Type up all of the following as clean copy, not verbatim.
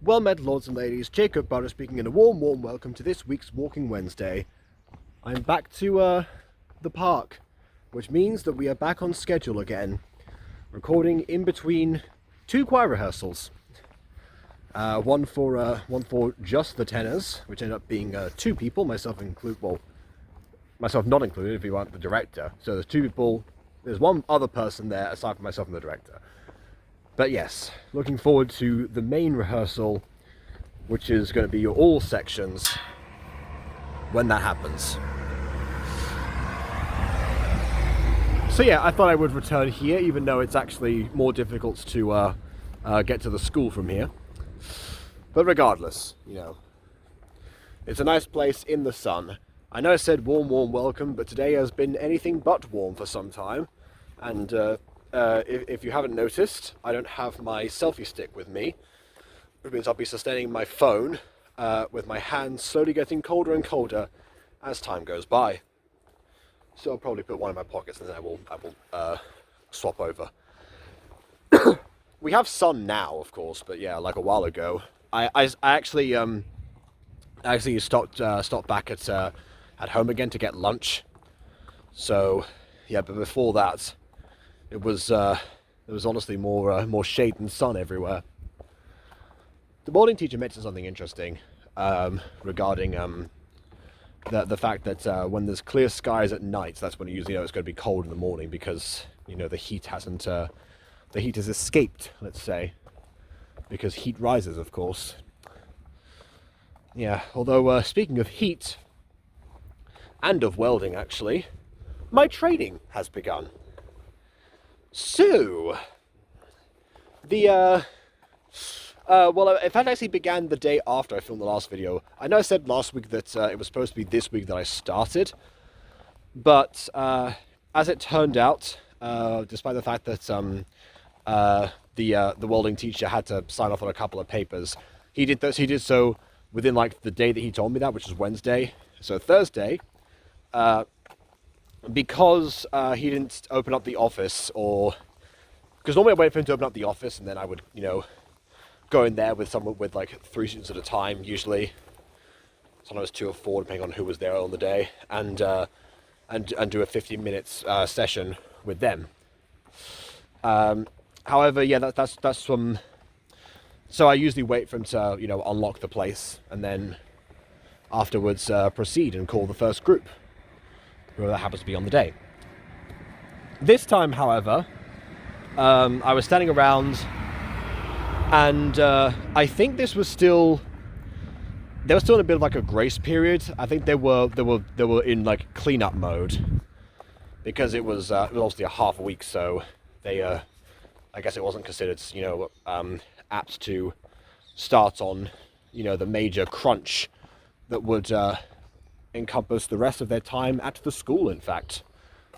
Well met, lords and ladies, Jacob Butter speaking, and a warm welcome to this week's Walking Wednesday. I'm back to the park, which means that we are back on schedule again, recording in between two choir rehearsals. One for just the tenors, which ended up being two people, myself not included if you aren't the director. So there's two people, there's one other person there aside from myself and the director. But yes, looking forward to the main rehearsal, which is going to be all sections when that happens. So yeah, I thought I would return here, even though it's actually more difficult to get to the school from here. But regardless, you know, it's a nice place in the sun. I know I said warm welcome, but today has been anything but warm for some time. And if you haven't noticed, I don't have my selfie stick with me, which means I'll be sustaining my phone with my hands slowly getting colder and colder as time goes by. So I'll probably put one in my pockets and then I will swap over. We have sun now, of course, but yeah, like a while ago, I actually stopped back at home again to get lunch. So yeah, but before that, it was there was honestly more shade than sun everywhere. The Welding teacher mentioned something interesting regarding the fact that when there's clear skies at night, that's when you usually know it's going to be cold in the morning, because you know the heat has escaped, let's say, because heat rises, of course. Yeah, although speaking of heat and of welding, actually, my training has begun. So, well, in fact, actually began the day after I filmed the last video. I know I said last week that it was supposed to be this week that I started, but as it turned out, despite the fact that the welding teacher had to sign off on a couple of papers, he did so within like the day that he told me that, which was Wednesday. So Thursday, because he didn't open up the office, or because normally I wait for him to open up the office and then I would, you know, go in there with someone with like 3 students at a time, usually. Sometimes 2 or 4, depending on who was there on the day, and do a 15 minutes session with them. However, yeah, that's from. So I usually wait for him to, you know, unlock the place, and then afterwards proceed and call the first group, whoever that happens to be on the day. This time, however, I was standing around, and I think they were still in a bit of like a grace period. I think they were in like cleanup mode, because it was obviously a half a week, so they I guess it wasn't considered, you know, apt to start on, you know, the major crunch that would encompass the rest of their time at the school. In fact,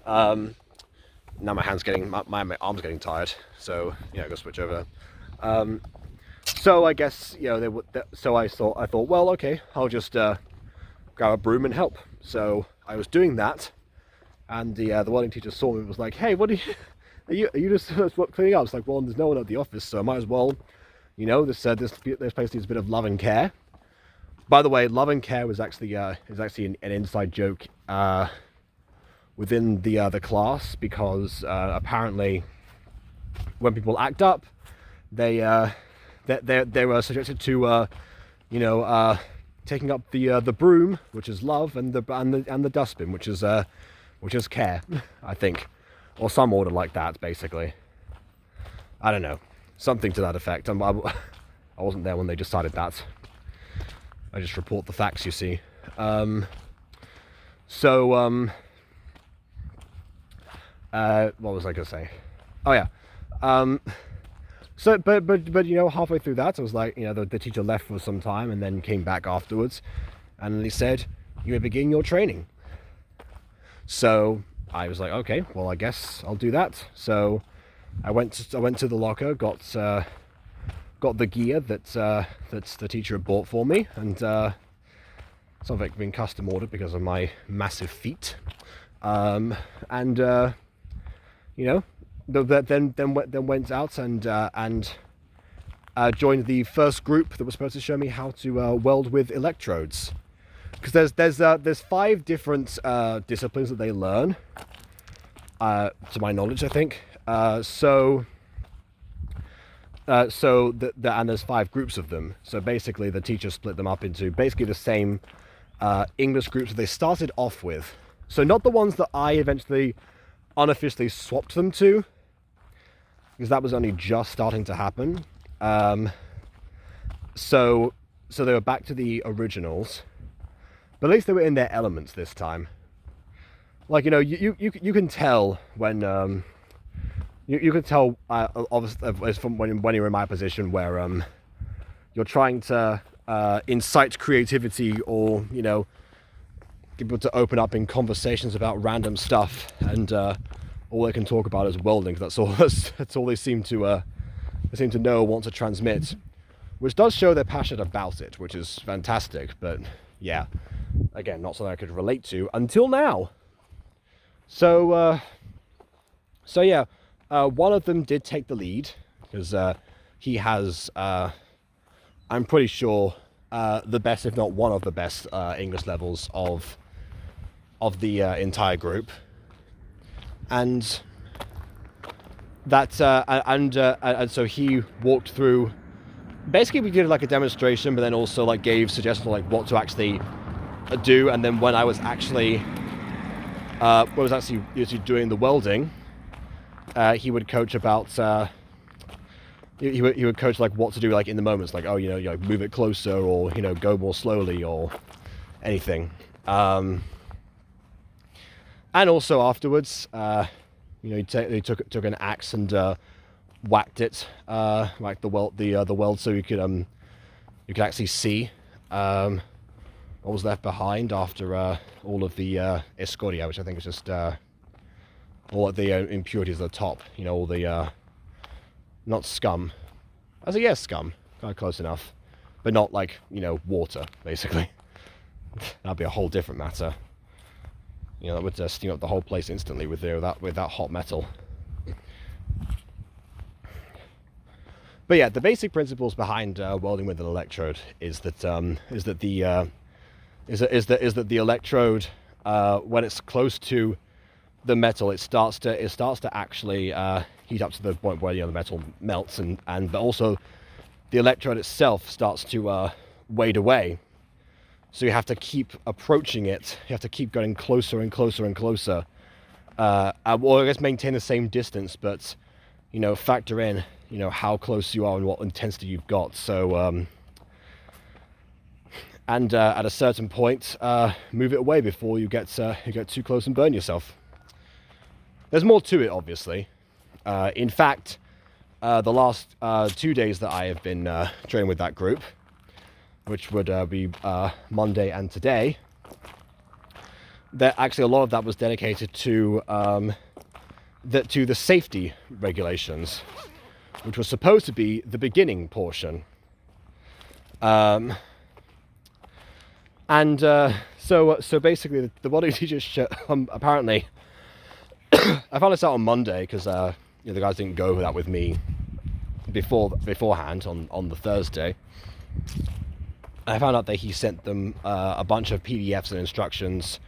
now my arm's getting tired, so yeah, I'll go switch over. So I guess, you know, so I thought, well, okay, I'll just grab a broom and help. So I was doing that, and the welding teacher saw me and was like, "Hey, what are you just cleaning up?" It's like, well, there's no one at the office, so I might as well, you know, this place needs a bit of love and care. By the way, love and care was actually an inside joke within the class, because apparently when people act up, they were subjected to you know, taking up the broom, which is love, and the dustbin, which is care, I think, or some order like that, basically. I don't know, something to that effect. I wasn't there when they decided that. I just report the facts, you see. What was I gonna say? Oh yeah. So, but you know, halfway through that, I was like, you know, the teacher left for some time and then came back afterwards, and he said, "You may begin your training." So I was like, okay, well, I guess I'll do that. So I went to the locker, got the gear that the teacher had bought for me, and some of it had been custom ordered because of my massive feet, and you know. Then went out and joined the first group that was supposed to show me how to weld with electrodes. Because there's 5 different disciplines that they learn, to my knowledge, I think. And there's 5 groups of them. So basically, the teacher split them up into basically the same English groups that they started off with. So not the ones that I eventually unofficially swapped them to, because that was only just starting to happen. So they were back to the originals, but at least they were in their elements this time. Like, you know, you can tell when you can tell obviously from when you're in my position where you're trying to incite creativity, or, you know, people to open up in conversations about random stuff, and all they can talk about is welding. That's all they seem to know, want to transmit, which does show they're passionate about it, which is fantastic. But yeah, again, not something I could relate to until now. So yeah, one of them did take the lead, because he has, I'm pretty sure, the best, if not one of the best, English levels of the entire group, and that and so he walked through. Basically, we did like a demonstration, but then also like gave suggestions like what to actually do. And then when I was actually doing the welding, he would coach about he would coach like what to do, like in the moments, like, oh, you know, like move it closer, or, you know, go more slowly, or anything. And also afterwards, you know, he took an axe and whacked it, whacked the weld, so you could actually see what was left behind after all of the escoria, which I think is just all of the impurities at the top. You know, all the not scum. I say yes, scum, kind of close enough, but not like, you know, water, basically. That'd be a whole different matter. You know, that would steam up the whole place instantly with that hot metal. But yeah, the basic principles behind welding with an electrode is that the electrode, when it's close to the metal, it starts to actually heat up to the point where, you know, the metal melts, but also the electrode itself starts to wade away. So you have to keep approaching it. You have to keep going closer and closer and closer. Or I guess maintain the same distance, but, you know, factor in, you know, how close you are and what intensity you've got. So, and at a certain point, move it away before you get too close and burn yourself. There's more to it, obviously. In fact, the last 2 days that I have been training with that group, which would be Monday and today, that actually a lot of that was dedicated to the safety regulations, which was supposed to be the beginning portion. So basically, the welding teacher apparently, I found this out on Monday because you know, the guys didn't go over that with me beforehand on the Thursday. I found out that he sent them a bunch of PDFs and instructions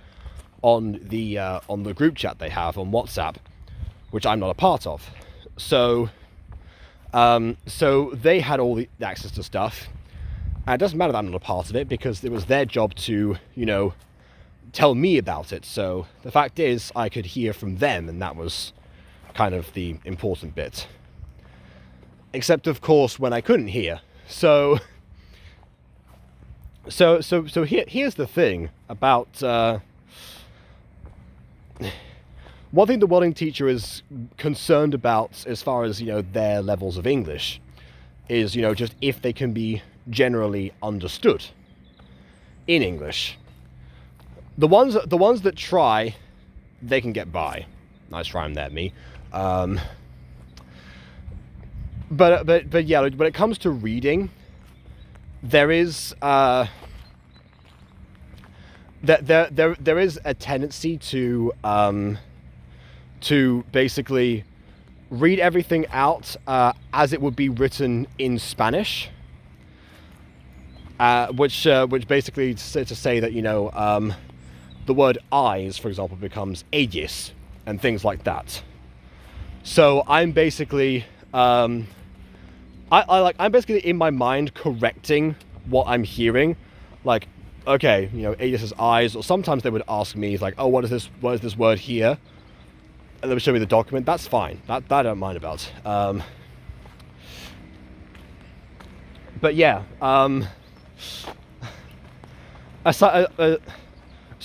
on the group chat they have on WhatsApp, which I'm not a part of. So they had all the access to stuff. And it doesn't matter that I'm not a part of it, because it was their job to, you know, tell me about it. So the fact is, I could hear from them, and that was kind of the important bit. Except, of course, when I couldn't hear. So here's the thing about one thing the welding teacher is concerned about, as far as, you know, their levels of English, is, you know, just if they can be generally understood in English. The ones that try, they can get by. Nice rhyme there, me. But yeah, when it comes to reading, there is there is a tendency to basically read everything out as it would be written in Spanish, which basically to say that, you know, the word eyes, for example, becomes ellos and things like that. So I'm basically I'm basically in my mind correcting what I'm hearing, like, okay, you know, ellos is eyes, or sometimes they would ask me like, oh, what is this word here? And they would show me the document. That's fine. That I don't mind about. But yeah, so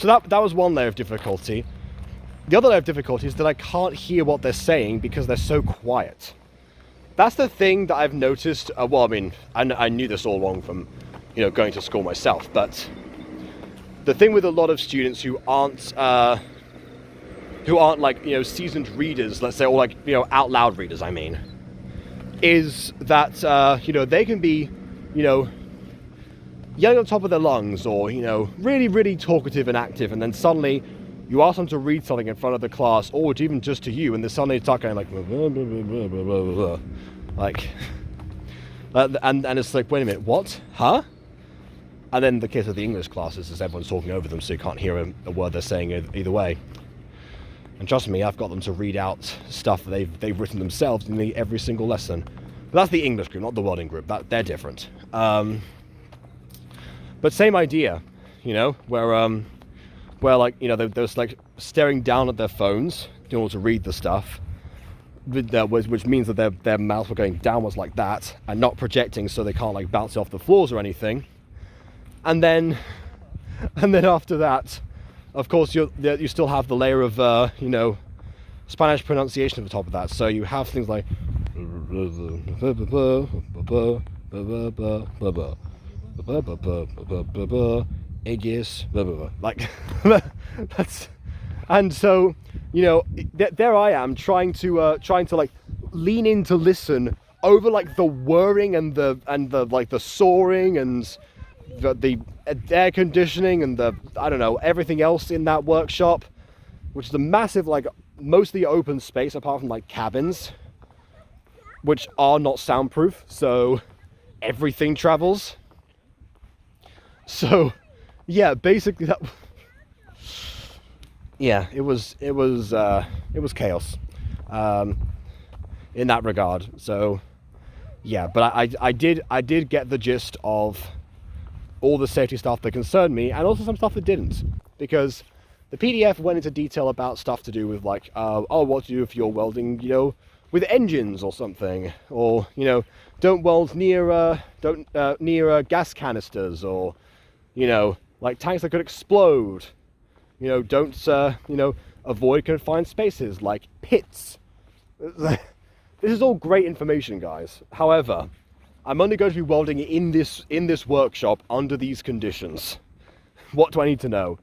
that was one layer of difficulty. The other layer of difficulty is that I can't hear what they're saying because they're so quiet. That's the thing that I've noticed. Well, I mean, I knew this all along from, you know, going to school myself. But the thing with a lot of students who aren't like, you know, seasoned readers, let's say, or like, you know, out loud readers, I mean, is that you know, they can be, you know, yelling on top of their lungs, or, you know, really, really talkative and active, and then suddenly you ask them to read something in front of the class, or even just to you, and they suddenly start going like, blah, blah, blah, blah, blah, blah, blah. Like, and it's like, wait a minute, what? Huh? And then the case of the English classes is everyone's talking over them, so you can't hear a word they're saying either way. And trust me, I've got them to read out stuff that they've written themselves in every single lesson. But that's the English group, not the Welding group. They're different. But same idea, you know, where like, you know, they're just like staring down at their phones in order to read the stuff, which means that their mouths were going downwards like that and not projecting, so they can't like bounce off the floors or anything. And then after that, of course, you still have the layer of you know, Spanish pronunciation at the top of that. So you have things like aegis, like that's, and so, you know, there I am trying to like lean in to listen over like the whirring and the like the soaring and the air conditioning and the, I don't know, everything else in that workshop, which is a massive, like, mostly open space apart from like cabins, which are not soundproof, so everything travels. So yeah, basically that, yeah, it was chaos in that regard. So yeah, but I did get the gist of all the safety stuff that concerned me, and also some stuff that didn't, because the PDF went into detail about stuff to do with like, oh, what to do if you're welding, you know, with engines or something, or, you know, don't weld near gas canisters, or, you know, like tanks that could explode, you know, don't you know, avoid confined spaces like pits. This is all great information, guys. However, I'm only going to be welding in this workshop under these conditions. What do I need to know?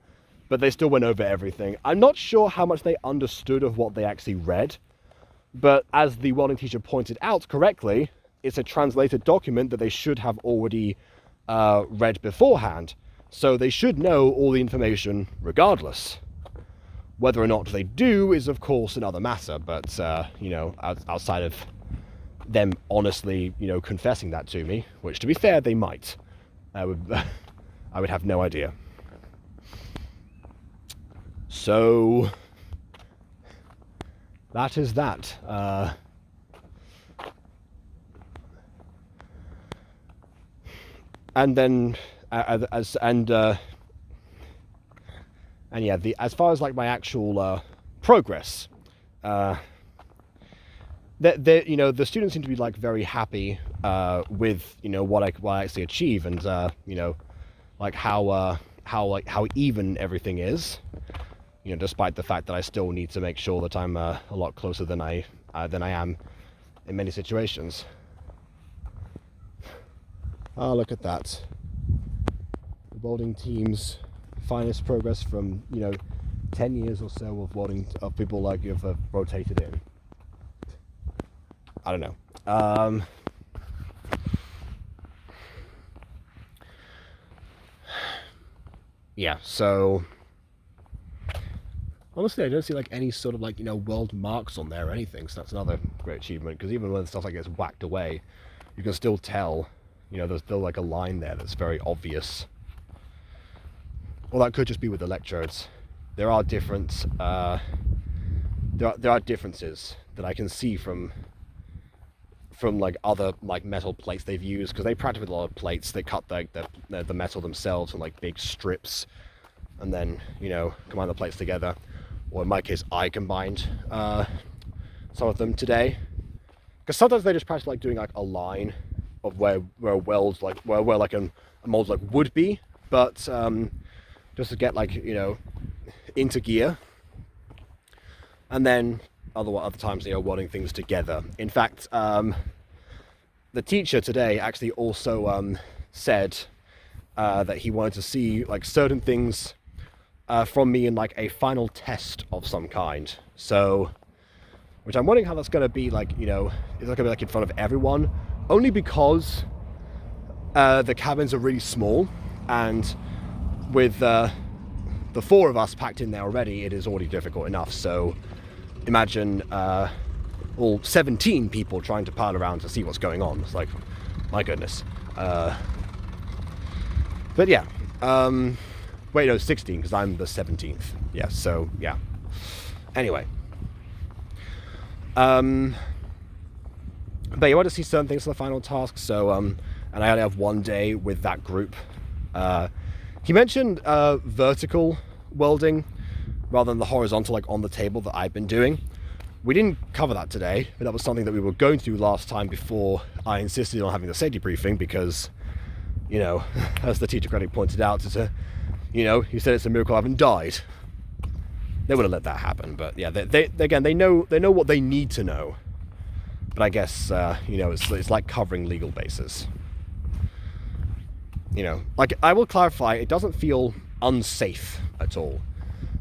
But they still went over everything. I'm not sure how much they understood of what they actually read, but as the welding teacher pointed out correctly, it's a translated document that they should have already read beforehand. So they should know all the information regardless. Whether or not they do is, of course, another matter, but, you know, outside of them honestly, you know, confessing that to me, which, to be fair, they might, I would have no idea. So that is that. And then and yeah, as far as like my actual progress, you know, the students seem to be like very happy with, you know, what I actually achieve, and you know, like how even everything is, you know, despite the fact that I still need to make sure that I'm a lot closer than I am in many situations. Oh, look at that. The welding team's finest progress from, you know, 10 years or so of welding, of people like you have rotated in. I don't know. Yeah, so honestly, I don't see like any sort of like, you know, weld marks on there or anything, so that's another great achievement, because even when stuff like gets whacked away, you can still tell, you know, there's still like a line there that's very obvious. Well, that could just be with electrodes. There are different, there are differences that I can see from like other like metal plates they've used, because they practice with a lot of plates. They cut the metal themselves in like big strips, and then, you know, combine the plates together. Or in my case, I combined some of them today, because sometimes they just practice like doing like a line of where a weld, like where like a mold like would be, but just to get like, you know, into gear. And then other times, you know, welding things together. In fact, the teacher today actually also said that he wanted to see like certain things from me in like a final test of some kind. So, which I'm wondering how that's going to be, like, you know, is that going to be like in front of everyone? Only because the cabins are really small, and with the 4 of us packed in there already, it is already difficult enough. So imagine all 17 people trying to pile around to see what's going on. It's like, my goodness. But yeah, wait, no, 16, because I'm the 17th. Yeah, so yeah. Anyway, but you want to see certain things for the final task. So and I only have 1 day with that group. He mentioned vertical welding rather than the horizontal, like on the table, that I've been doing. We didn't cover that today, but that was something that we were going to do last time before I insisted on having the safety briefing, because, you know, as the teacher correctly pointed out, it's you know, he said it's a miracle I haven't died. They would have let that happen, but yeah, they again, they know what they need to know. But I guess, you know, it's like covering legal bases. You know, like, I will clarify, it doesn't feel unsafe at all.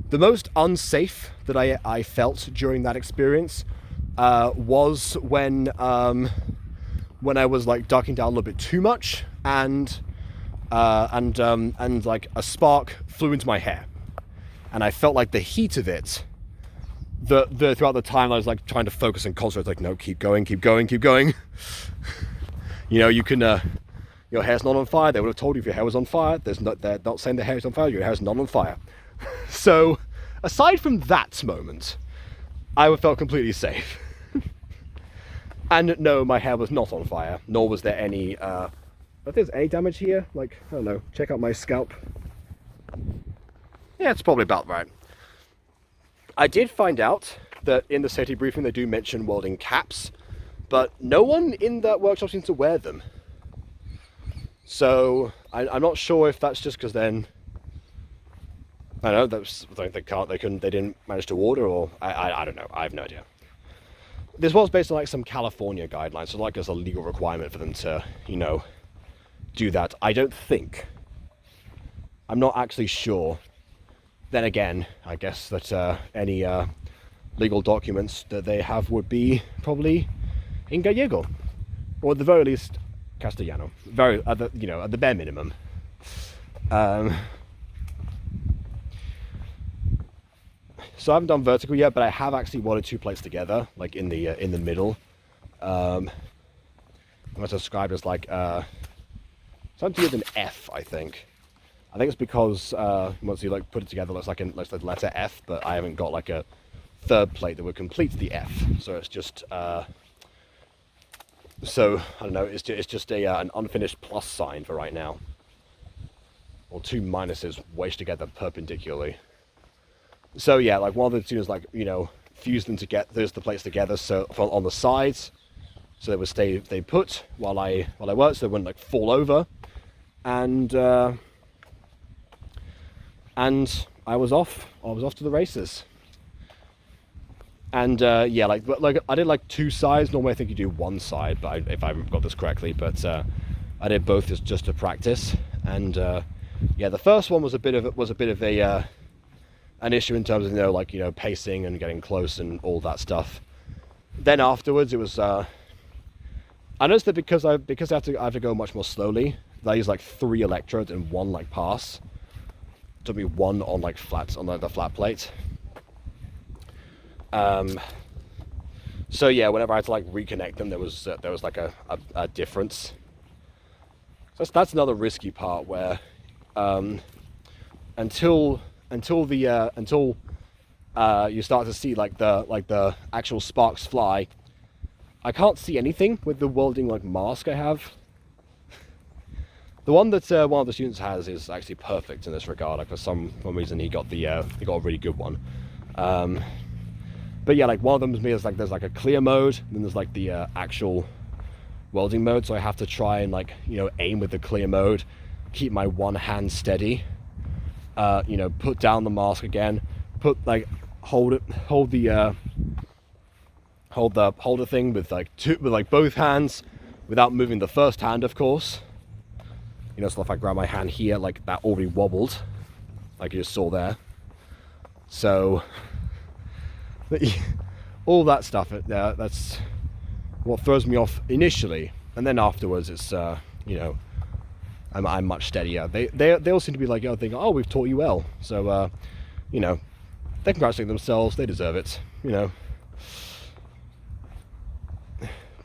The most unsafe that I felt during that experience was when I was like ducking down a little bit too much, and like a spark flew into my hair, and I felt like the heat of it. Throughout the time I was like trying to focus and concentrate, like, no, keep going. You know, you can. Your hair's not on fire. They would have told you if your hair was on fire. They're not saying the hair is on fire. Your hair's not on fire. So, aside from that moment, I felt completely safe. And no, my hair was not on fire, nor was there any, if there's any damage here, like, I don't know, check out my scalp. Yeah, it's probably about right. I did find out that in the safety briefing they do mention welding caps, but no one in that workshop seems to wear them. So I'm not sure if that's just because then, I don't know, that's like they didn't manage to order, or I don't know. I have no idea. This was based on like some California guidelines, so like there's a legal requirement for them to, you know, do that. I don't think. I'm not actually sure. Then again, I guess that any legal documents that they have would be probably in Gallego, or at the very least Castellano, you know, at the bare minimum. So I haven't done vertical yet, but I have actually welded 2 plates together, like in the middle. What's described as like something with an F, I think. I think it's because once you like put it together, it looks like the letter F, but I haven't got like a 3rd plate that would complete the F. So it's just so I don't know. It's just an unfinished plus sign for right now, or 2 minuses wedged together perpendicularly. So yeah, like one of the students, like, you know, fused them to get the plates together, so on the sides, so they would stay put while I worked, so they wouldn't like fall over, and I was off to the races. And yeah, like I did like 2 sides. Normally I think you do 1 side, but if I got this correctly, but I did both just to practice. And yeah, the first one was a bit of an issue in terms of, you know, pacing and getting close and all that stuff. Then afterwards, it was I noticed that because I have to go much more slowly. I use like 3 electrodes and 1 like pass. It took me 1 on like the flat plate. So yeah, whenever I had to like reconnect them, there was like a difference. So that's another risky part where until you start to see like the actual sparks fly, I can't see anything with the welding like mask I have. The one that one of the students has is actually perfect in this regard. Like for some reason he got a really good one. But yeah, like one of them is like there's like a clear mode, and then there's like the actual welding mode. So I have to try and like aim with the clear mode, keep my one hand steady, put down the mask again, hold the thing with both hands without moving the first hand, of course. So if I grab my hand here, like that already wobbled, like you just saw there. So all that stuff, that's what throws me off initially, and then afterwards it's I'm much steadier. They all seem to be like, thinking, oh, we've taught you well, so they congratulate themselves, they deserve it,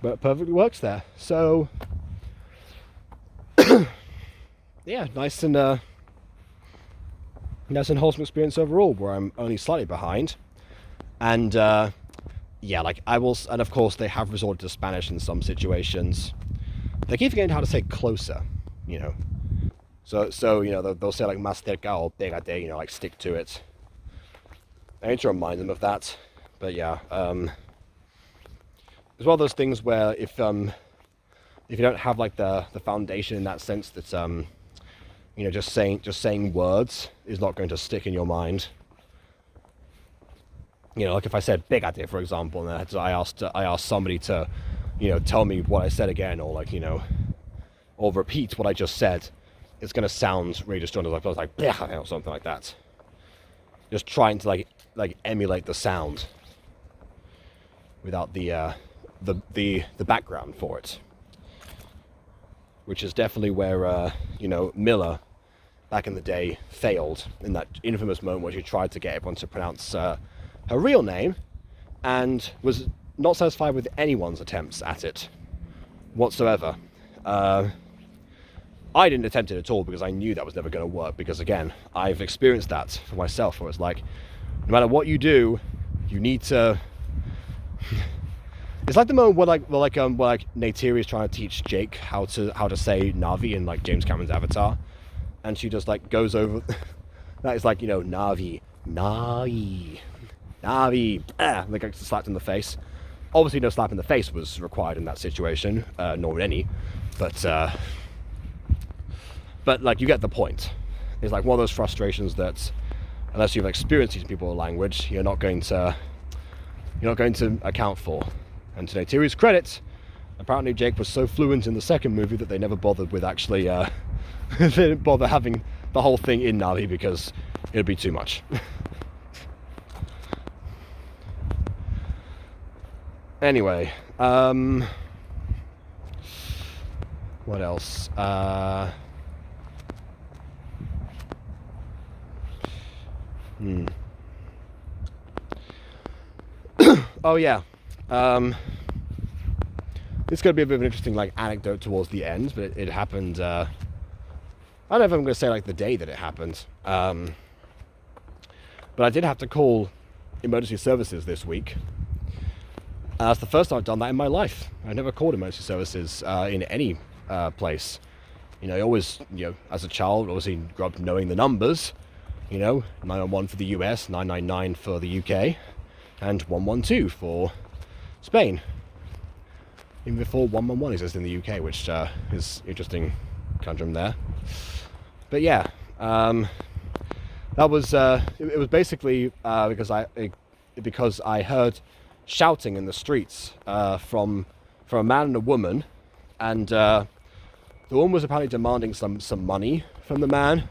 but it perfectly works there. So yeah, nice and wholesome experience overall, where I'm only slightly behind. And yeah, like I will, and of course they have resorted to Spanish in some situations. They keep forgetting how to say closer, So they'll say like más cerca or pégate, like stick to it. I need to remind them of that. But yeah, it's one of those things where if you don't have like the foundation in that sense, that just saying words is not going to stick in your mind. Like if I said pégate, for example, and I asked somebody to tell me what I said again, or like or repeat what I just said, it's going to sound really disjointed, like or something like that. Just trying to like emulate the sound without the background for it, which is definitely where Miller back in the day failed, in that infamous moment where she tried to get everyone to pronounce her real name and was not satisfied with anyone's attempts at it whatsoever. I didn't attempt it at all because I knew that was never going to work, because again, I've experienced that for myself, where it's like, no matter what you do, you need to... It's like the moment where Neytiri is trying to teach Jake how to say Navi in like James Cameron's Avatar, and she just like goes over that is like Navi, like slapped in the face. Obviously no slap in the face was required in that situation, nor in any, but like you get the point. It's like one of those frustrations that unless you've experienced teaching people a language, you're not going to account for. And to Neytiri's credit, apparently Jake was so fluent in the second movie that they never bothered with actually they didn't bother having the whole thing in Navi because it'd be too much. Anyway, what else? Oh yeah. It's going to be a bit of an interesting like anecdote towards the end, but it happened. I don't know if I'm going to say like the day that it happened, but I did have to call emergency services this week. That's the first time I've done that in my life. I never called emergency services in any place. I always, as a child, obviously grew up knowing the numbers. 911 for the US, 999 for the UK, and 112 for Spain. Even before 111 exists in the UK, which is interesting conundrum there. But yeah, that was it was basically because I heard shouting in the streets from a man and a woman, and the woman was apparently demanding some money from the man,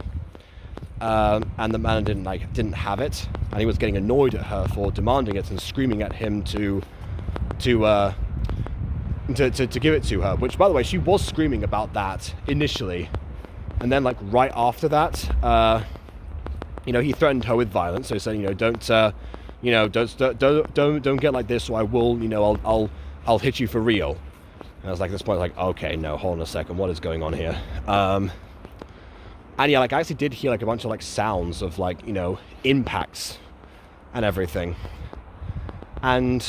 and the man didn't have it, and he was getting annoyed at her for demanding it and screaming at him to give it to her. Which, by the way, she was screaming about that initially, and then like right after that, he threatened her with violence. So he said, don't get like this, or I will, I'll hit you for real. And I was like, at this point, like, okay, no, hold on a second, what is going on here? And yeah, like I actually did hear like a bunch of like sounds of like, impacts and everything. And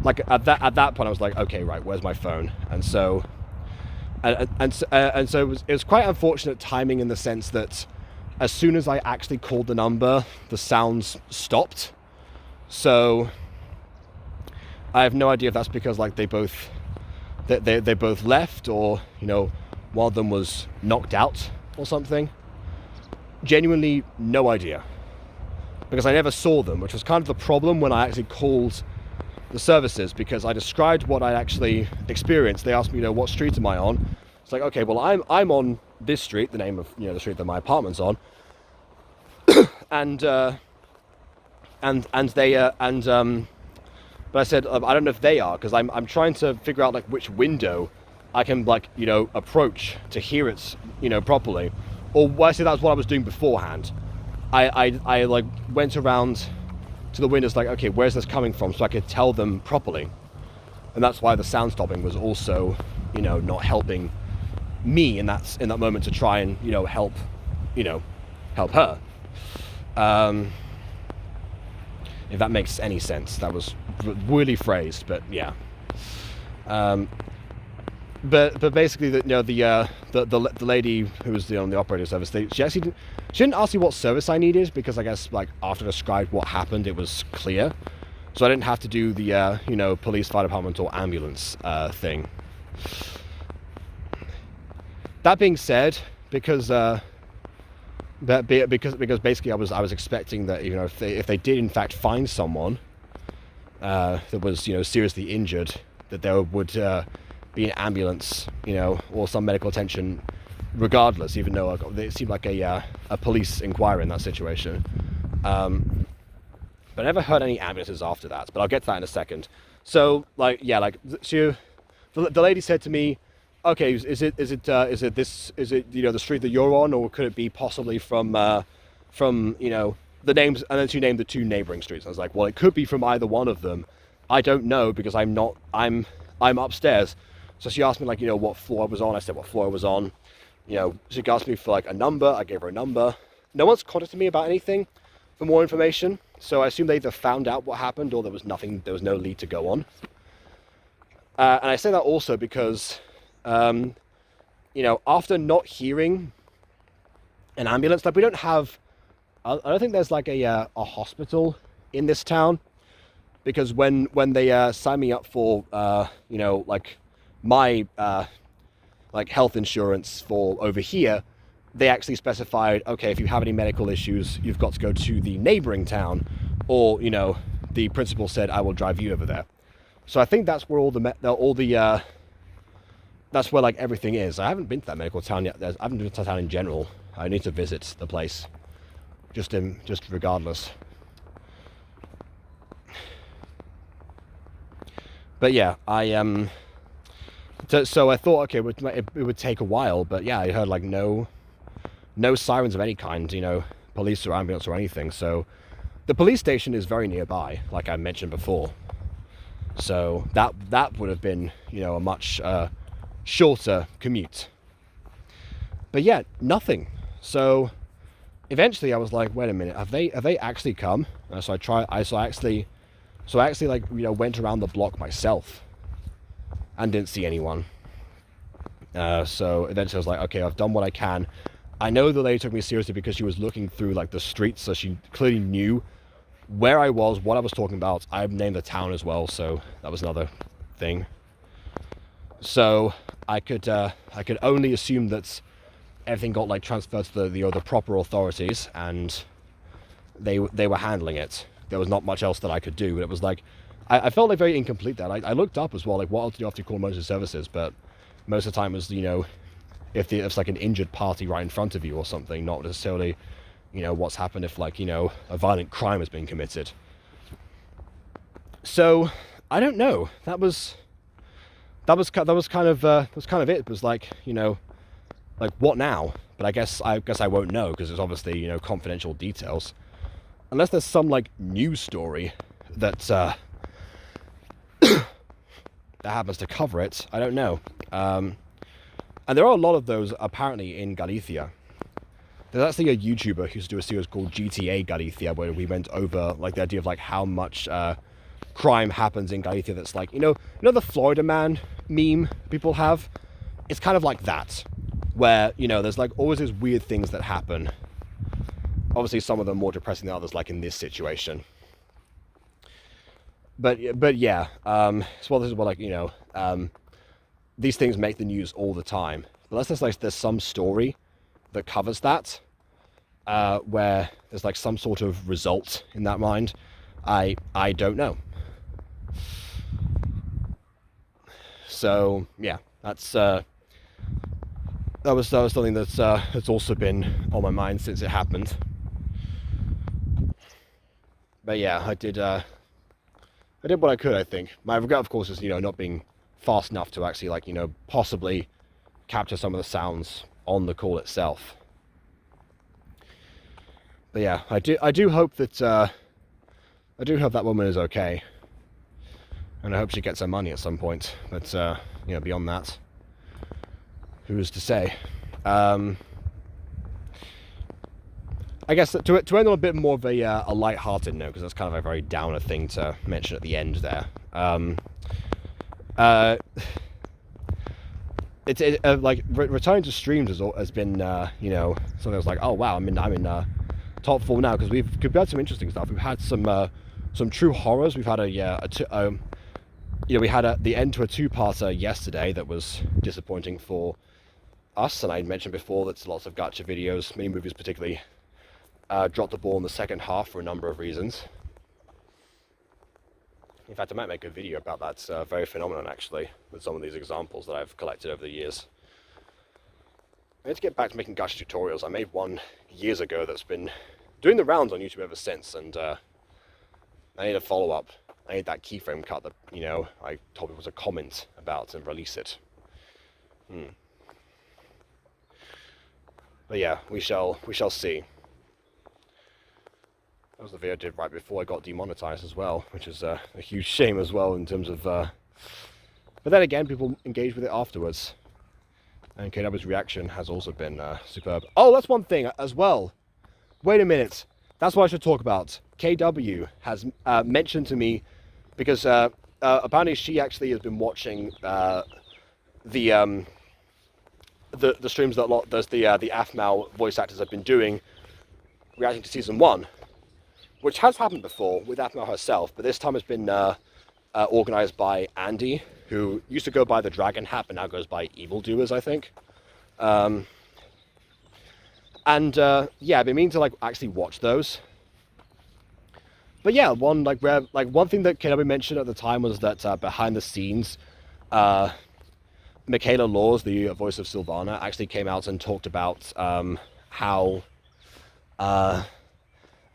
like at that point I was like, okay, right, where's my phone? And so so it was quite unfortunate timing in the sense that as soon as I actually called the number, the sounds stopped. So I have no idea if that's because like they both left, or one of them was knocked out or something. Genuinely no idea, because I never saw them, which was kind of the problem when I actually called the services, because I described what I actually experienced. They asked me, what street am I on? It's like, okay, well I'm on this street, the name of the street that my apartment's on, and but I said I don't know if they are, because I'm trying to figure out like which window I can like approach to hear it properly. Or I said that's what I was doing beforehand. I like went around to the windows like, okay, where's this coming from, so I could tell them properly. And that's why the sound stopping was also not helping me in that moment to try and help her. If that makes any sense. That was really phrased, but yeah. But basically, the lady who was on the operator service, she didn't ask me what service I needed, because I guess like after I described what happened, it was clear. So I didn't have to do the police, fire department, or ambulance thing. That being said, because basically I was expecting that if they did in fact find someone that was seriously injured, that there would be an ambulance or some medical attention regardless, even though it seemed like a police inquiry in that situation. But I never heard any ambulances after that, but I'll get to that in a second. So the lady said to me, okay, is it the street that you're on, or could it be possibly from the names? And then she named the two neighboring streets. I was like, well, it could be from either one of them. I don't know, because I'm upstairs. So she asked me like, what floor I was on. I said what floor I was on. She asked me for like a number. I gave her a number. No one's contacted me about anything for more information. So I assume they either found out what happened, or there was no lead to go on. And I say that also because, after not hearing an ambulance, like we don't have, I don't think there's like a hospital in this town, because when they signed me up for, like my like health insurance for over here, they actually specified, okay, if you have any medical issues, you've got to go to the neighboring town, or the principal said, I will drive you over there. So I think that's where that's where like everything is. I haven't been to that medical town yet. I haven't been to town in general. I need to visit the place, just regardless. But yeah, so I thought, okay, it would take a while, but yeah, I heard like no sirens of any kind, police or ambulance or anything. So the police station is very nearby, like I mentioned before. So that would have been, a much shorter commute. But yeah, nothing. So eventually I was like, wait a minute, have they actually come? So I actually like, went around the block myself and didn't see anyone. So eventually I was like, okay, I've done what I can. I know the lady took me seriously because she was looking through like the streets, so she clearly knew where I was, what I was talking about. I named the town as well, so that was another thing. So I could only assume that everything got like transferred to the proper authorities, and they were handling it. There was not much else that I could do, but it was like I felt like very incomplete there. I looked up as well, like what else do you have to call emergency services, but most of the time it was if it's like an injured party right in front of you or something, not necessarily what's happened if like a violent crime has been committed. So I don't know. That was kind of it. It was like like what now? But I guess I won't know, because it's obviously confidential details. unless there's some like news story that that happens to cover it, I don't know. And there are a lot of those apparently in Galicia. There's actually a YouTuber who used to do a series called GTA Galicia, where we went over like the idea of like how much crime happens in Galicia. That's like, you know the Florida Man meme people have? It's kind of like that, where, you know, there's like always these weird things that happen. Obviously some of them more depressing than others, like in this situation. But yeah, so this is what, like, you know, these things make the news all the time. But unless there's some story that covers that, where there's like some sort of result in that mind, I don't know. So yeah, that's that was something that's also been on my mind since it happened. But yeah, I did what I could, I think. My regret, of course, is, you know, not being fast enough to actually, like, you know, possibly capture some of the sounds on the call itself. But yeah, I do hope that that woman is okay, and I hope she gets her money at some point. But you know, beyond that, who's to say? I guess to end on a bit more of a light-hearted note, because that's kind of a very downer thing to mention at the end there. Like returning to streams has been you know, something I was like, oh wow, I'm in top 4 now, because we've had some interesting stuff. We've had some true horrors. We've had you know, we had the end to a 2-parter yesterday that was disappointing for us, and I mentioned before that lots of gacha videos, many movies particularly, dropped the ball in the second half for a number of reasons. In fact, I might make a video about that very phenomenon, actually, with some of these examples that I've collected over the years. I need to get back to making gacha tutorials. I made one years ago that's been doing the rounds on YouTube ever since, and I need a follow-up. I need that keyframe cut that, you know, I told people to comment about and release it. But yeah, we shall see. That was the video I did right before I got demonetized as well, which is a huge shame as well in terms of... But then again, people engaged with it afterwards. And KW's reaction has also been superb. Oh, that's one thing as well. Wait a minute. That's what I should talk about. KW has mentioned to me, because apparently she actually has been watching the streams that the Aphmau voice actors have been doing, reacting to season 1. Which has happened before with Aphmau herself, but this time it's been organized by Andy, who used to go by the Dragon Hat, but now goes by Evildoers, I think. Yeah, I've been meaning to like actually watch those. But yeah, one thing that KW mentioned at the time was that behind the scenes, Michaela Laws, the voice of Sylvana, actually came out and talked about how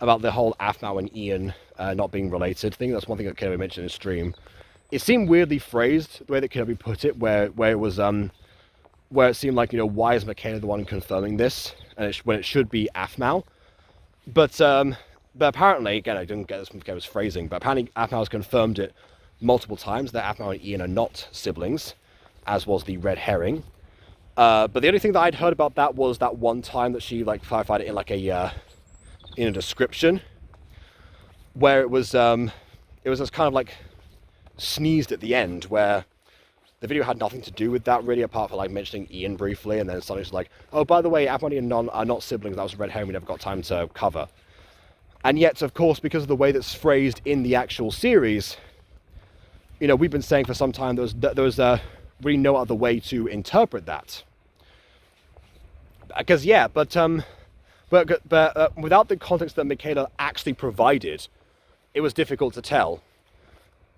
about the whole Aphmau and Ian not being related thing. That's one thing that KW mentioned in stream. It seemed weirdly phrased, the way that KW put it, where it was where it seemed like, you know, why is Michaela the one confirming this, and when it should be Aphmau. But apparently, again, I didn't get this from KW's phrasing, but apparently Aphmau has confirmed it multiple times that Aphmau and Ian are not siblings, as was the red herring. But the only thing that I'd heard about that was that one time that she like clarified it in like in a description, where it was just kind of like sneezed at the end, where the video had nothing to do with that really, apart from like mentioning Ian briefly, and then suddenly it's like, oh, by the way, Aphmau and Ian are not siblings. That was a red herring we never got time to cover. And yet, of course, because of the way that's phrased in the actual series, you know, we've been saying for some time there was really no other way to interpret that. Because yeah, but without the context that Michaela actually provided, it was difficult to tell.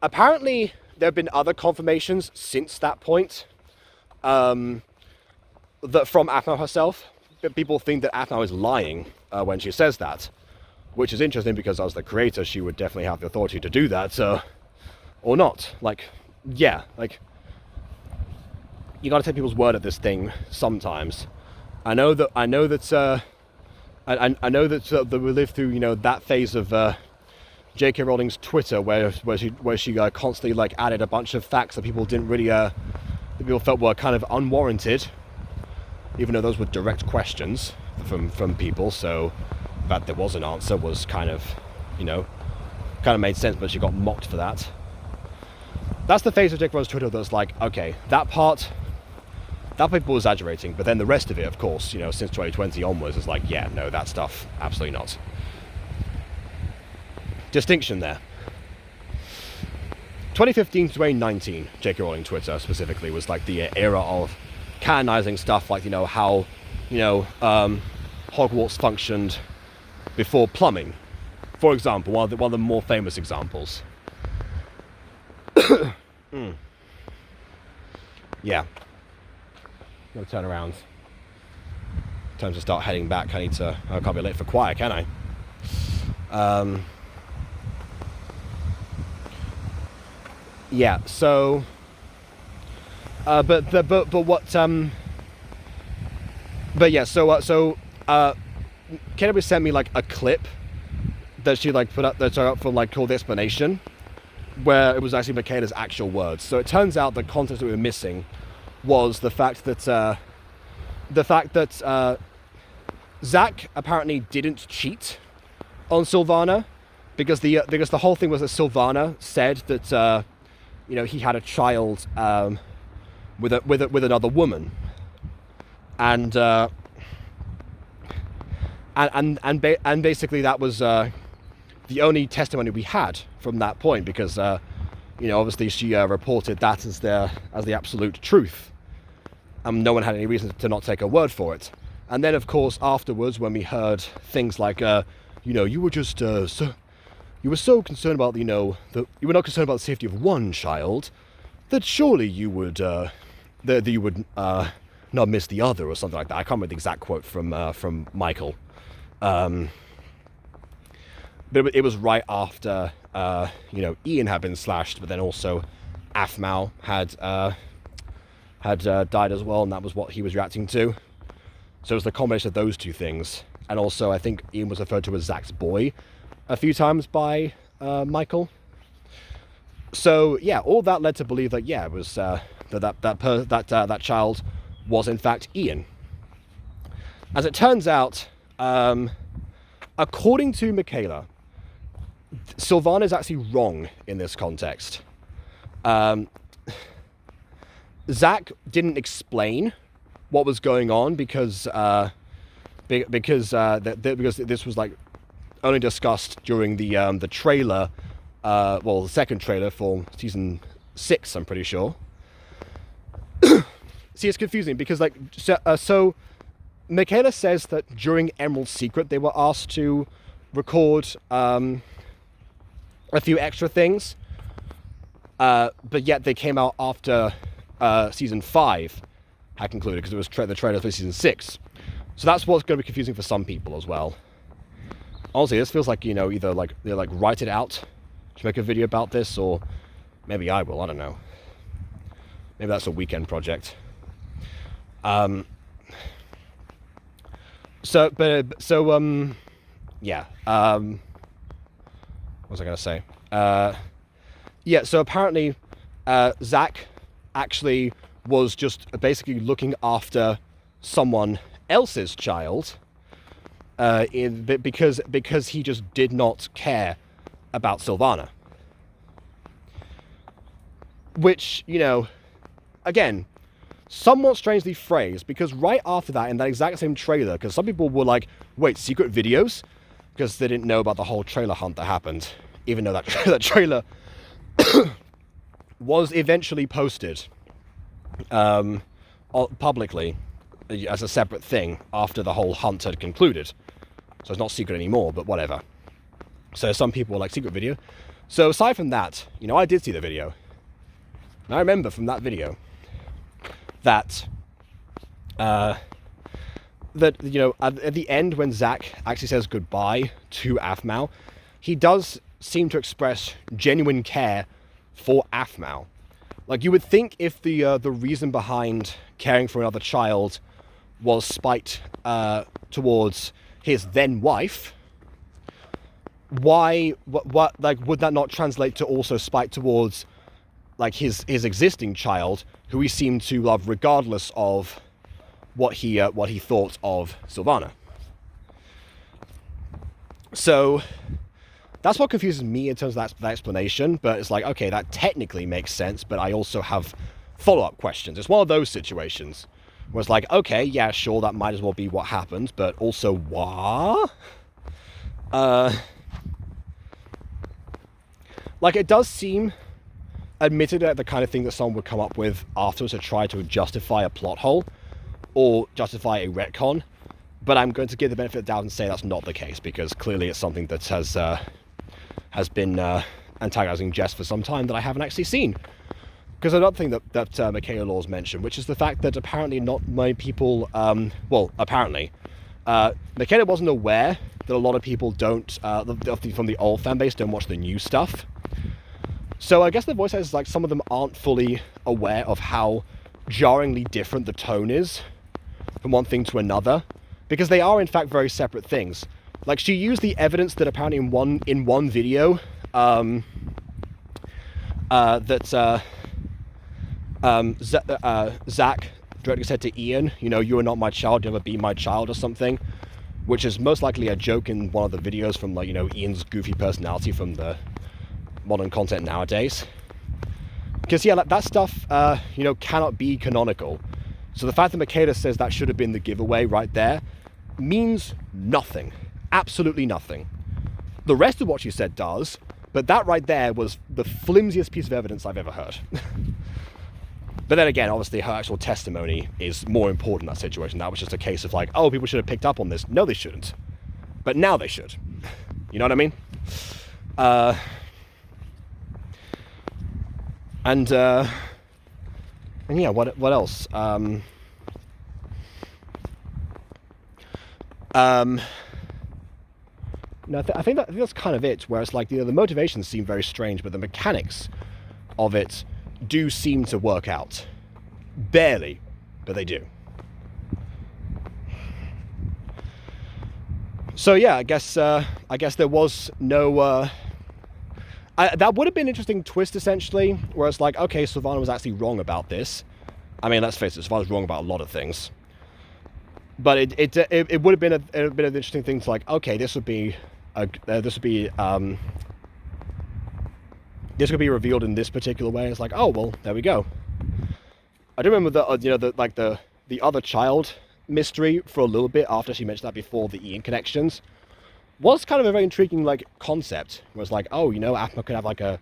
Apparently, there have been other confirmations since that point, that from Aphmau herself. People think that Aphmau is lying when she says that, which is interesting because as the creator, she would definitely have the authority to do that, or not. Like, yeah, like, you gotta take people's word at this thing sometimes. I know that I know that we lived through, you know, that phase of J.K. Rowling's Twitter, where she constantly like added a bunch of facts that people didn't really that people felt were kind of unwarranted, even though those were direct questions from people. So that there was an answer was kind of, you know, kind of made sense, but she got mocked for that. That's the phase of J.K. Rowling's Twitter that's like, okay, that people were exaggerating, but then the rest of it, of course, you know, since 2020 onwards, is like, yeah, no, that stuff, absolutely not. Distinction there. 2015 to 2019, J.K. Rowling Twitter specifically was like the era of canonizing stuff like, you know, how, you know, Hogwarts functioned before plumbing, for example, one of the more famous examples. Yeah. No turn around. Time to start heading back. I can't be late for choir, can I? Yeah, so but yeah, so Kennedy sent me like a clip that she like put up that's up for like called the explanation, where it was actually Michaela's actual words. So it turns out the context that we were missing was the fact that Zach apparently didn't cheat on Sylvana, because the whole thing was that Sylvana said that you know, he had a child with another woman, and basically that was the only testimony we had from that point, because you know, obviously she reported that as the absolute truth. No one had any reason to not take her word for it. And then, of course, afterwards, when we heard things like, you know, you were just you were so concerned about, you know, you were not concerned about the safety of one child, that surely you would that you would not miss the other, or something like that. I can't remember the exact quote from Michael. But it was right after you know, Ian had been slashed, but then also Aphmau had died as well, and that was what he was reacting to. So it was the combination of those two things, and also I think Ian was referred to as Zach's boy a few times by Michael. So yeah, all that led to believe that yeah, it was that child was in fact Ian. As it turns out, according to Michaela, Sylvana is actually wrong in this context. Zach didn't explain what was going on because this was like only discussed during the trailer, well, the second trailer for season 6, I'm pretty sure. See, it's confusing because like so Michaela says that during Emerald Secret they were asked to record a few extra things, but yet they came out after season 5 had concluded, because it was the trailer for season 6. So that's what's going to be confusing for some people as well. Honestly, this feels like, you know, either like they like write it out to make a video about this, or maybe I will, I don't know. Maybe that's a weekend project. Yeah. What was I going to say? Yeah, so apparently Zach actually was just basically looking after someone else's child, because he just did not care about Sylvana. Which, you know, again, somewhat strangely phrased, because right after that, in that exact same trailer, because some people were like, wait, secret videos? Because they didn't know about the whole trailer hunt that happened, even though that trailer was eventually posted publicly as a separate thing after the whole hunt had concluded. So it's not secret anymore, but whatever. So some people were like, secret video? So aside from that, you know, I did see the video. And I remember from that video that you know, at the end when Zach actually says goodbye to Aphmau, he does seem to express genuine care for Aphmau. Like, you would think if the reason behind caring for another child was spite towards his then wife, what like, would that not translate to also spite towards like his existing child, who he seemed to love regardless of what he thought of Sylvana? So that's what confuses me in terms of that explanation. But it's like, okay, that technically makes sense, but I also have follow-up questions. It's one of those situations where it's like, okay, yeah, sure, that might as well be what happened, but also what? Like, it does seem, admittedly, the kind of thing that someone would come up with afterwards to try to justify a plot hole or justify a retcon, but I'm going to give the benefit of the doubt and say that's not the case, because clearly it's something that has been antagonizing Jess for some time that I haven't actually seen. Because another thing that Michaela Laws mentioned, which is the fact that apparently not many people, apparently, Michaela wasn't aware that a lot of people don't, from the old fan base, don't watch the new stuff. So I guess the voice actors, like, some of them aren't fully aware of how jarringly different the tone is from one thing to another, because they are in fact very separate things. Like, she used the evidence that apparently in one video Zach directly said to Ian, you know, you are not my child, you'll never be my child, or something, which is most likely a joke in one of the videos from, like, you know, Ian's goofy personality from the modern content nowadays. Because, yeah, like, that stuff, you know, cannot be canonical. So the fact that Michaela says that should have been the giveaway right there means nothing. Absolutely nothing. The rest of what she said does, but that right there was the flimsiest piece of evidence I've ever heard. But then again, obviously her actual testimony is more important in that situation. That was just a case of like, oh, people should have picked up on this. No, they shouldn't. But now they should. You know what I mean? And yeah, what else? No, I think that's kind of it. Where it's like, you know, the motivations seem very strange, but the mechanics of it do seem to work out. Barely, but they do. So yeah, I guess there was no. That would have been an interesting twist, essentially, where it's like, okay, Sylvana was actually wrong about this. I mean, let's face it, Sylvana's wrong about a lot of things. But it would have been an interesting thing to, like, okay, this would be revealed in this particular way. It's like, oh well, there we go. I do remember the other child mystery for a little bit after she mentioned that before, the Ian connections. Was kind of a very intriguing, like, concept, where it's like, oh, you know, Aphmau could have like a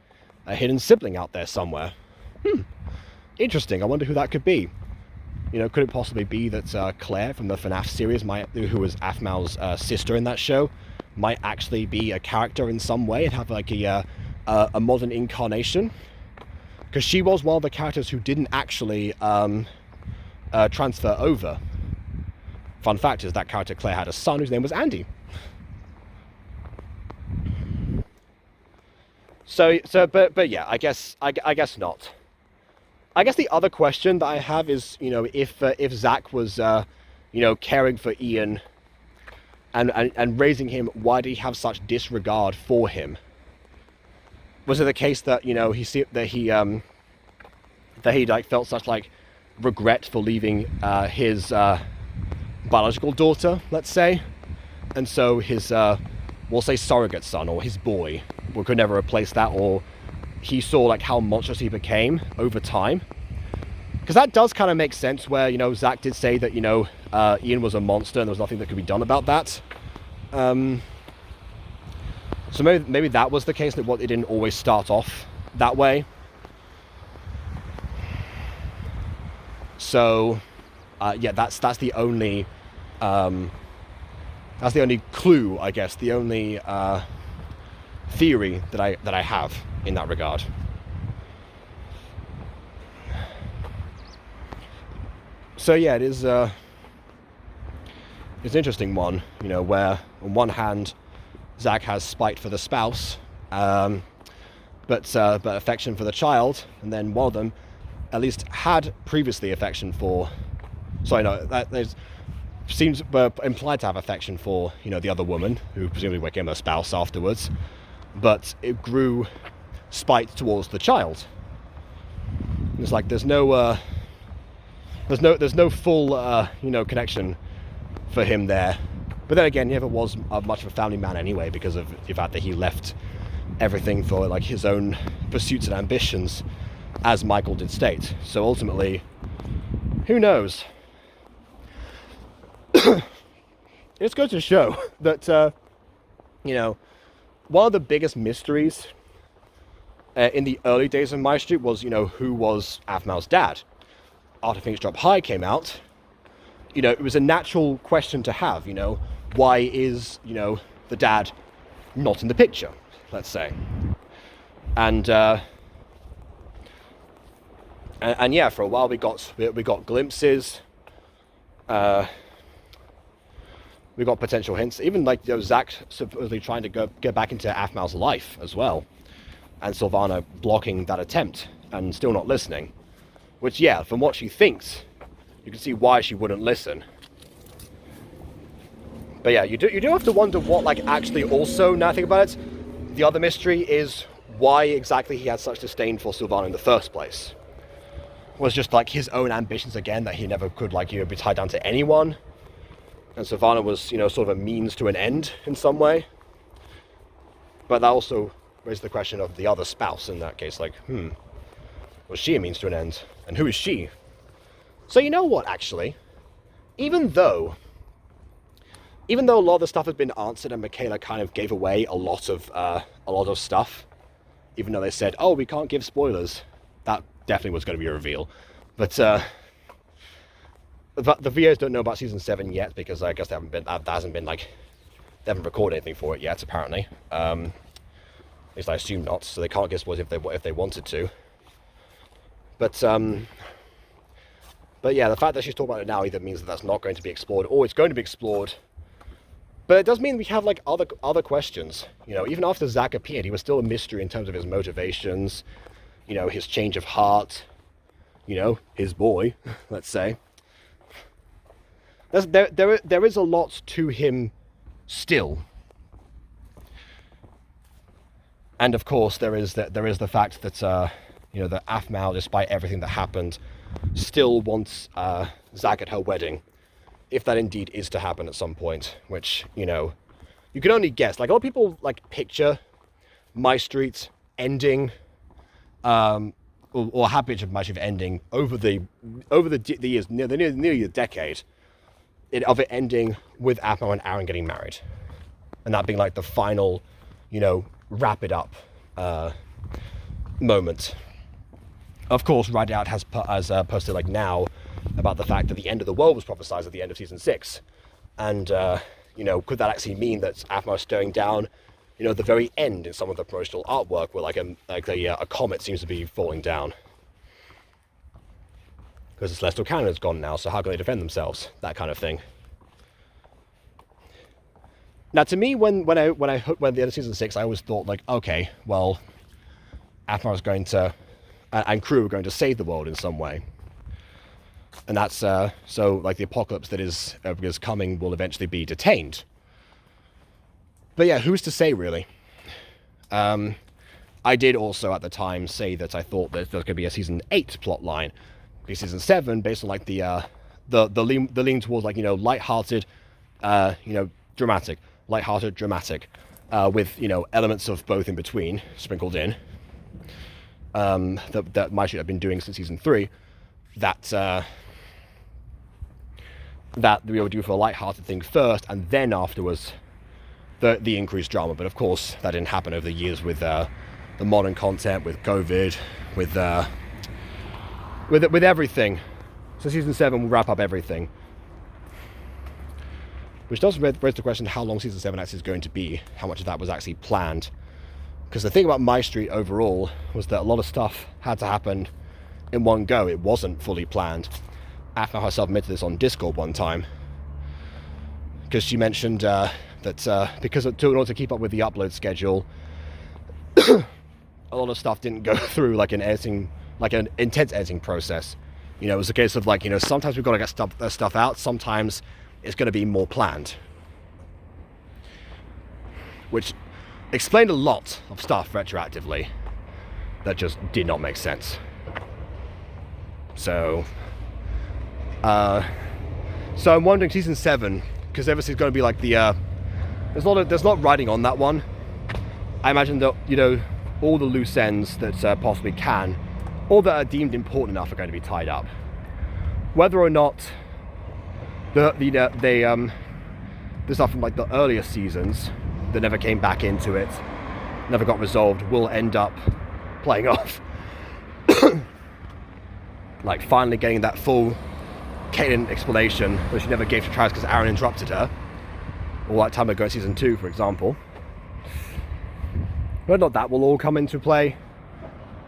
hidden sibling out there somewhere. Interesting. I wonder who that could be. You know, could it possibly be that Claire from the FNAF series, who was Aphmau's sister in that show, might actually be a character in some way and have like a modern incarnation? Because she was one of the characters who didn't actually transfer over. Fun fact is that character Claire had a son whose name was Andy. But yeah, I guess not. I guess the other question that I have is, you know, if Zach was, you know, caring for Ian and raising him, why did he have such disregard for him? Was it the case that, you know, he like felt such like regret for leaving his biological daughter, let's say, and so his we'll say surrogate son or his boy could never replace that, or he saw like how monstrous he became over time? Because that does kind of make sense, where, you know, Zach did say that, you know, Ian was a monster and there was nothing that could be done about that. So maybe that was the case, that it didn't always start off that way. So yeah, that's the only clue, I guess, the only theory that I have in that regard. So yeah, it's an interesting one, you know, where on one hand Zach has spite for the spouse, but affection for the child, and then one of them at least had previously affection for. Sorry, no, seems implied to have affection for, you know, the other woman, who presumably became her spouse afterwards, but it grew spite towards the child. It's like there's no full you know, connection for him there. But then again, he never was much of a family man anyway, because of the fact that he left everything for like his own pursuits and ambitions, as Michael did state. So ultimately, who knows? It's going to show that you know, one of the biggest mysteries in the early days of My Street was, you know, who was Aphmau's dad. After Phoenix Drop High came out, you know, it was a natural question to have, you know, why is, you know, the dad not in the picture, let's say. And yeah, for a while we got glimpses, we got potential hints, even like, you know, Zach supposedly trying to get back into Aphmau's life as well, and Sylvana blocking that attempt and still not listening. Which, yeah, from what she thinks, you can see why she wouldn't listen. But yeah, you do have to wonder what, like, actually also, now I think about it, the other mystery is why exactly he had such disdain for Sylvana in the first place. Was just like his own ambitions again, that he never could, like, you know, be tied down to anyone. And Sylvana was, you know, sort of a means to an end in some way. But that also raised the question of the other spouse in that case, like, was she a means to an end? And who is she? So you know what, actually? Even though a lot of the stuff has been answered and Michaela kind of gave away a lot of stuff, even though they said, oh, we can't give spoilers, that definitely was going to be a reveal. But the VOs don't know about season 7 yet, because I guess they haven't recorded anything for it yet, apparently. At least I assume not, so they can't give spoilers if they wanted to. But yeah, the fact that she's talking about it now either means that that's not going to be explored, or it's going to be explored. But it does mean we have, like, other questions. You know, even after Zach appeared, he was still a mystery in terms of his motivations, you know, his change of heart, you know, his boy, let's say. There is a lot to him still. And of course, there is the fact that you know, that Aphmau, despite everything that happened, still wants Zach at her wedding, if that indeed is to happen at some point. Which, you know, you can only guess. Like, a lot of people, like, picture My Street ending, or have pictured My Street ending over the years, nearly a decade, of it ending with Aphmau and Aaron getting married, and that being like the final, you know, wrap it up moment. Of course, Rideout has posted, like, now about the fact that the end of the world was prophesied at the end of season 6, and you know, could that actually mean that Aphmau is staring down, you know, the very end in some of the promotional artwork, where a comet seems to be falling down, because the celestial cannon is gone now, so how can they defend themselves? That kind of thing. Now, to me, when the end of season 6, I always thought, like, okay, well, Aphmau is going to, and crew are going to save the world in some way. And that's, so, like, the apocalypse that is coming will eventually be detained. But yeah, who's to say, really? I did also, at the time, say that I thought that there could be a season 8 plot line. Because season 7, based on, like, the lean towards, like, you know, lighthearted, you know, dramatic. Lighthearted, dramatic. With, you know, elements of both in between, sprinkled in. That My Street have been doing since season 3, that we will do for a light-hearted thing first, and then afterwards the increased drama. But of course, that didn't happen over the years with the modern content, with COVID, with everything. So season 7 will wrap up everything, which does raise the question how long season 7 actually is going to be, how much of that was actually planned. Because the thing about My Street overall was that a lot of stuff had to happen in one go. It wasn't fully planned. Aphmau herself admitted this on Discord one time, because she mentioned that because in order to keep up with the upload schedule, a lot of stuff didn't go through like an intense editing process. You know, it was a case of, like, you know, sometimes we've got to get stuff out. Sometimes it's going to be more planned. Which explained a lot of stuff retroactively that just did not make sense. So I'm wondering season 7, because obviously it's going to be like the there's not writing on that one. I imagine that, you know, all the loose ends that possibly can, or that are deemed important enough, are going to be tied up. Whether or not the stuff from like the earlier seasons that never came back into it, never got resolved, will end up playing off. Like finally getting that full Caitlyn explanation that she never gave to Travis because Aaron interrupted her, all that time ago in season 2, for example. Whether or not that will all come into play,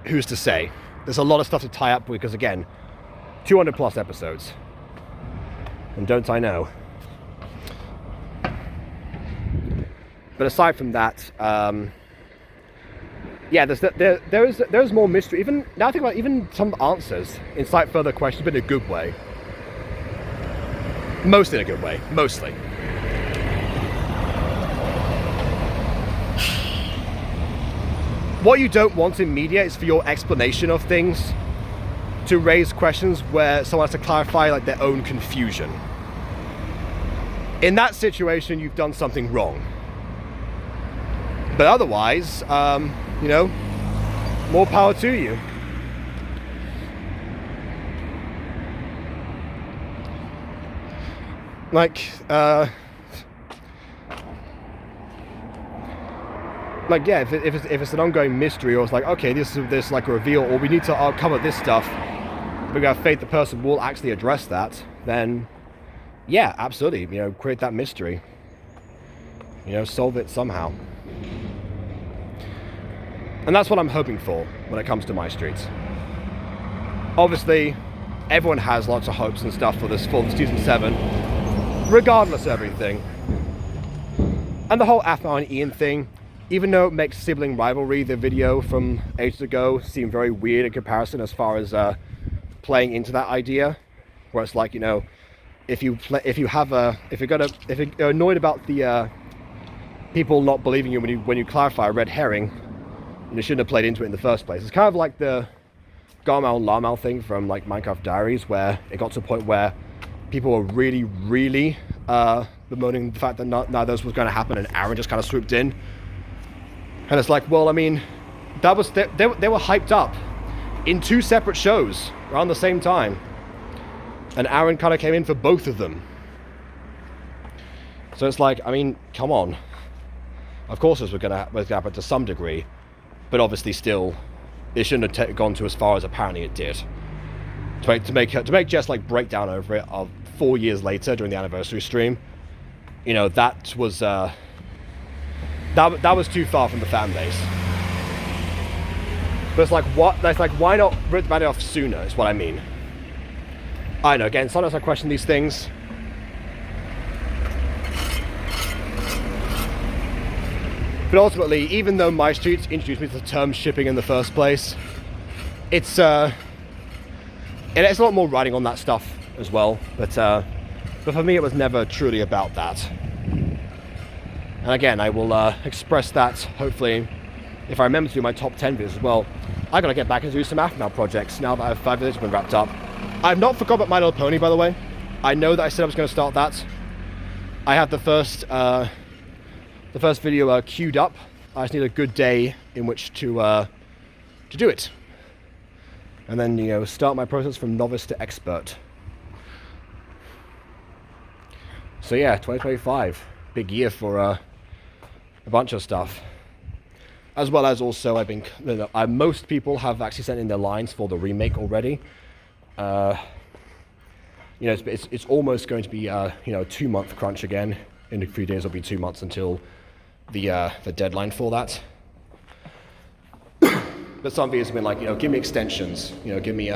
who's to say? There's a lot of stuff to tie up because, again, 200 plus episodes. And don't I know? But aside from that, yeah, there's more mystery. Even now, I think about even some answers incite further questions, but in a good way. Mostly in a good way. Mostly. What you don't want in media is for your explanation of things to raise questions where someone has to clarify like their own confusion. In that situation, you've done something wrong. But otherwise, you know, more power to you. Like yeah, if it's an ongoing mystery, or it's like, okay, this like a reveal, or we need to cover this stuff, we got faith the person will actually address that, then yeah, absolutely, you know, create that mystery, you know, solve it somehow. And that's what I'm hoping for when it comes to My Streets. Obviously, everyone has lots of hopes and stuff for this season 7, regardless of everything. And the whole Aphmau and Ian thing, even though it makes sibling rivalry, the video from ages ago, seem very weird in comparison as far as playing into that idea, where it's like, you know, if you're annoyed about the people not believing you when you clarify a red herring, and you shouldn't have played into it in the first place. It's kind of like the Garmau and Larmau thing from like Minecraft Diaries, where it got to a point where people were really bemoaning the fact that none of this was going to happen, and Aaron just kind of swooped in. And it's like, well, I mean, that was they were hyped up in 2 separate shows around the same time, and Aaron kind of came in for both of them. So it's like, I mean, come on. Of course, this was going to happen to some degree, but obviously, still, it shouldn't have gone to as far as apparently it did. To make Jess like break down over it 4 years later during the anniversary stream, you know, that was that was too far from the fan base. But it's like, what? That's like, why not rip the off sooner? Is what I mean. I know. Again, sometimes I question these things. But ultimately, even though My Streets introduced me to the term shipping in the first place, it's a lot more writing on that stuff as well. But for me, it was never truly about that. And again, I will express that, hopefully, if I remember to do my top 10 videos as well. I gotta get back and do some Aphmau projects now that I have 5 videos been wrapped up. I've not forgot about My Little Pony, by the way. I know that I said I was going to start that. I have the first video queued up. I just need a good day in which to do it, and then, you know, start my process from novice to expert. So yeah, 2025, big year for a bunch of stuff, as well as also I've been. Most people have actually sent in their lines for the remake already. You know, it's almost going to be you know, a 2-month crunch again. In a few days, it'll be 2 months until the deadline for that. But some videos have been like, you know, give me extensions. You know, give me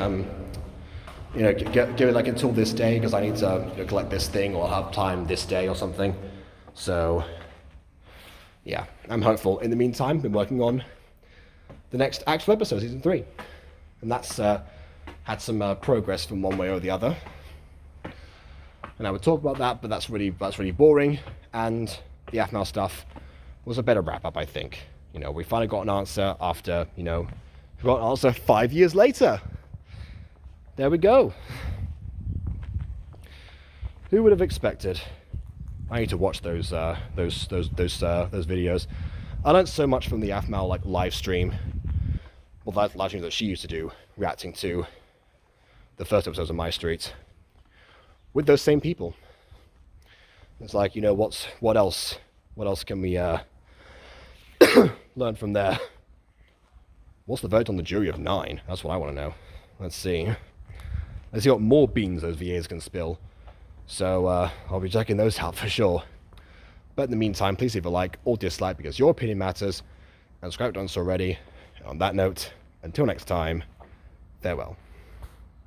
you know, give it like until this day because I need to, you know, collect this thing, or I'll have time this day or something. So yeah, I'm hopeful. In the meantime, been working on the next actual episode, season 3, and that's had some progress from one way or the other. and I would talk about that, but that's really boring. And the Aphmau stuff was a better wrap up, I think. You know, we finally got an answer after, you know, we got an answer 5 years later. There we go. Who would have expected? I need to watch those videos. I learned so much from the Aphmau like live stream, well, that live stream that she used to do, reacting to the first episodes of My Street with those same people. It's like, you know, what else can we learn from there? What's the vote on the jury of 9? That's what I want to know. Let's see what more beans those VAs can spill. So I'll be checking those out for sure. But in the meantime, please leave a like or dislike because your opinion matters. And subscribe if you haven't done so already. On that note, until next time, farewell.